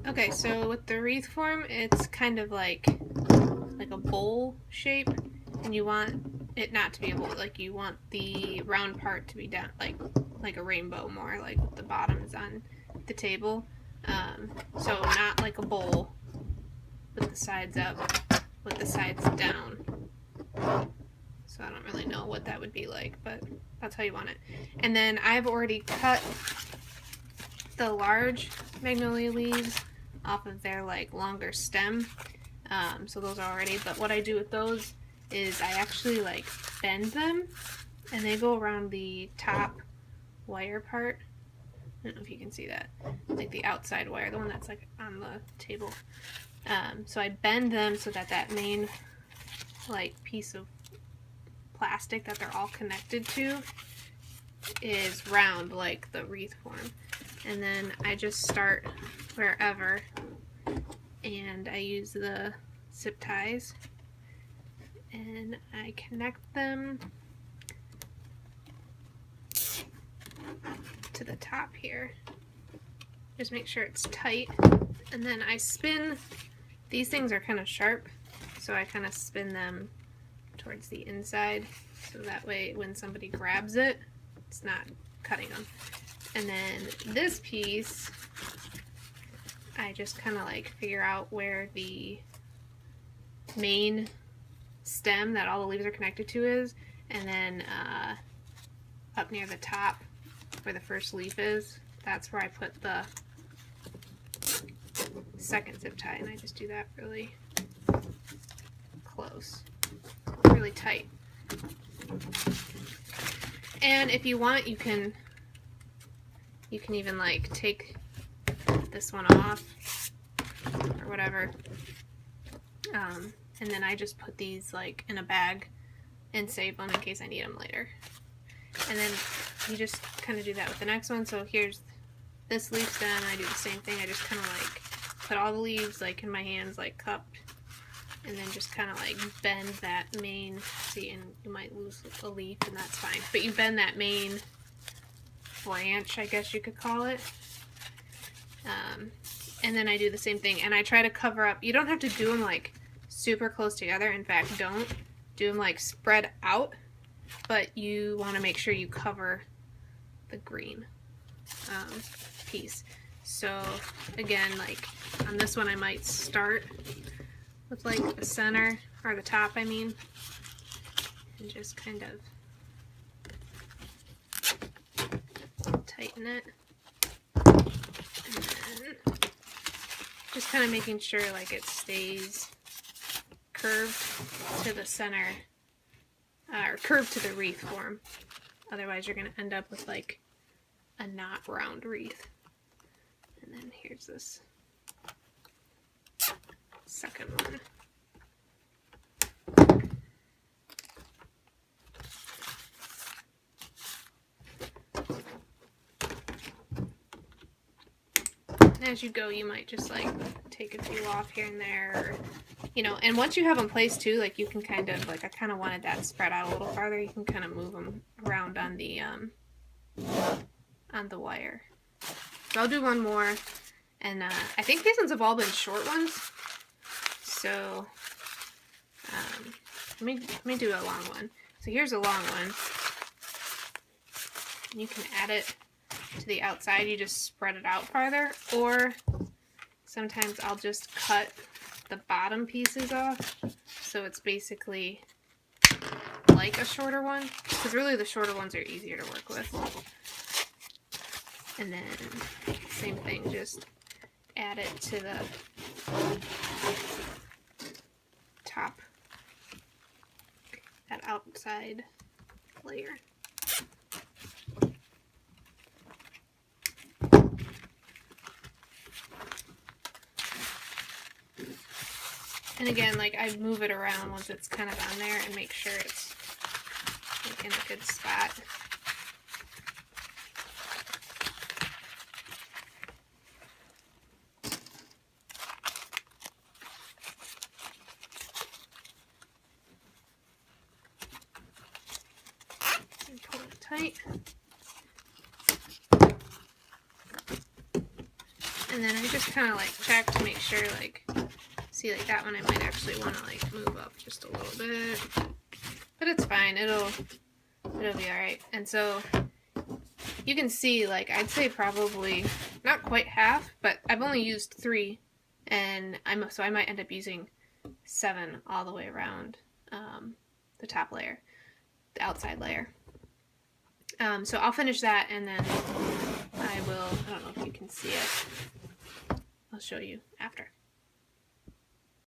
Okay, so with the wreath form, it's kind of like a bowl shape, and you want it not to be a bowl. Like you want the round part to be down, like a rainbow, more like with the bottoms on the table. So not like a bowl with the sides up, with the sides down. So I don't really know what that would be like, but that's how you want it. And then I've already cut the large magnolia leaves off of their like longer stem. So those are already, but what I do with those is I actually like bend them and they go around the top wire part. I don't know if you can see that, like the outside wire, the one that's like on the table. So I bend them so that that main like piece of plastic that they're all connected to is round like the wreath form. And then I just start wherever and I use the zip ties and I connect them to the top here. Just make sure it's tight, and then I spin. These things are kind of sharp, so I kind of spin them towards the inside so that way when somebody grabs it, it's not cutting them. And then this piece, I just kind of like figure out where the main stem that all the leaves are connected to is, and then up near the top where the first leaf is, that's where I put the second zip tie, and I just do that really close, really tight. And if you want, you can even like take this one off or whatever. And then I just put these like in a bag and save them in case I need them later. And then you just kind of do that with the next one. So here's this leaf stem. I do the same thing. I just kind of like put all the leaves like in my hands like cupped, and then just kind of like bend that main, see, and you might lose a leaf and that's fine, but you bend that main branch, I guess you could call it. And then I do the same thing, and I try to cover up. You don't have to do them like super close together. In fact, don't do them like spread out, but you want to make sure you cover the green piece. So again, like on this one I might start with like the center, or the top I mean, and just kind of tighten it, and then just kind of making sure like it stays curved to the center, or curved to the wreath form. Otherwise you're going to end up with like a not round wreath. And then here's this second one. And as you go, you might just like take a few off here and there, or, you know, and once you have them placed too, like you can kind of, like I kind of wanted that spread out a little farther, you can kind of move them around on the wire. So I'll do one more, and I think these ones have all been short ones, so let me do a long one. So here's a long one, and you can add it to the outside. You just spread it out farther, or sometimes I'll just cut the bottom pieces off, so it's basically like a shorter one, because really the shorter ones are easier to work with. And then same thing, just add it to the top, that outside layer. And again, like I move it around once it's kind of on there and make sure it's like in a good spot. And pull it tight. And then I just kind of like check to make sure, like, see, like that one I might actually want to like move up just a little bit, but it's fine. It'll be all right. And so you can see, like, I'd say probably not quite half, but I've only used 3, and so I might end up using 7 all the way around the top layer, the outside layer. So I'll finish that, and then I don't know if you can see it. I'll show you after.